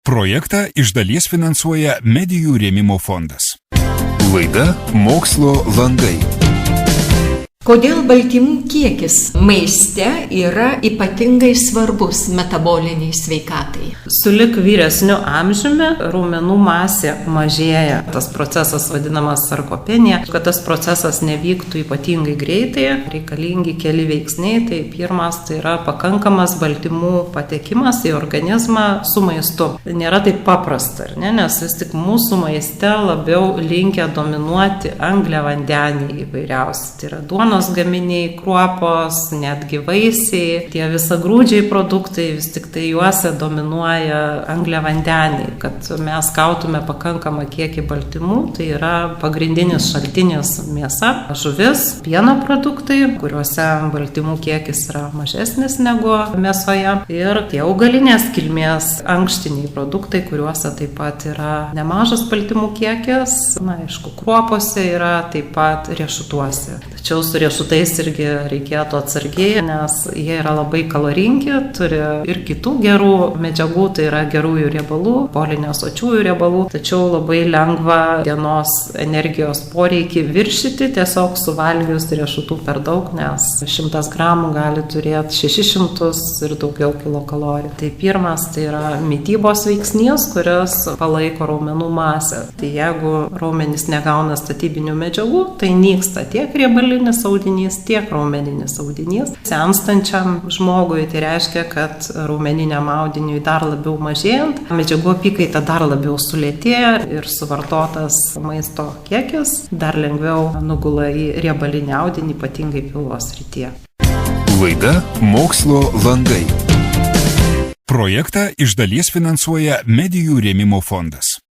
Projektą iš dalies finansuoja Medijų rėmimo fondas. Laida Mokslo langai. Kodėl baltymų kiekis maiste yra ypatingai svarbus metaboliniai sveikatai? Sulig vyresniu amžiumi raumenų masė mažėja. Tas procesas vadinamas sarkopenija. Kad tas procesas nevyktų ypatingai greitai, reikalingi keli veiksniai. Tai pirmas tai yra pakankamas baltymų patekimas į organizmą su maistu. Nėra taip paprasta, nes vis tik mūsų maiste labiau linkę dominuoti angliavandeniai įvairiausi. Tai yra duonos gaminiai, kruopos, netgi vaisiai, tie visagrūdžiai produktai, vis tik tai juose dominuoja angliavandeniai. Kad mes gautume pakankamą kiekį baltymų, tai yra pagrindinis šaltinis mėsa, žuvis, pieno produktai, kuriuose baltymų kiekis yra mažesnis negu mėsoje, ir tie augalinės kilmės ankštiniai produktai, kuriuose taip pat yra nemažas baltymų kiekis, aišku, kruopose yra, taip pat riešutuose. Tačiau su riešutais irgi reikėtų atsargiai, nes jie yra labai kaloringi, turi ir kitų gerų medžiagų, tai yra gerųjų riebalų, polinesočiųjų riebalų, tačiau labai lengva dienos energijos poreikį viršyti, tiesiog suvalgius riešutų per daug, nes 100 gramų gali turėti 600 ir daugiau kilokalorijų. Tai pirmas, tai yra mitybos veiksnys, kuris palaiko raumenų masę. Tai jeigu raumenys negauna statybinių medžiagų, tai nyksta tiek riebalinis audinys, tiek raumeninis audinys. Senstančiam žmogui tai reiškia, kad raumeniniam audiniui dar labiau mažėjant, medžiagų apykaita dar labiau sulėtėja ir suvartotas maisto kiekis dar lengviau nugula į riebalinį audinį, ypatingai pilvo srityje. Laida Mokslo langai. Projektą iš dalies finansuoja Medijų rėmimo fondas.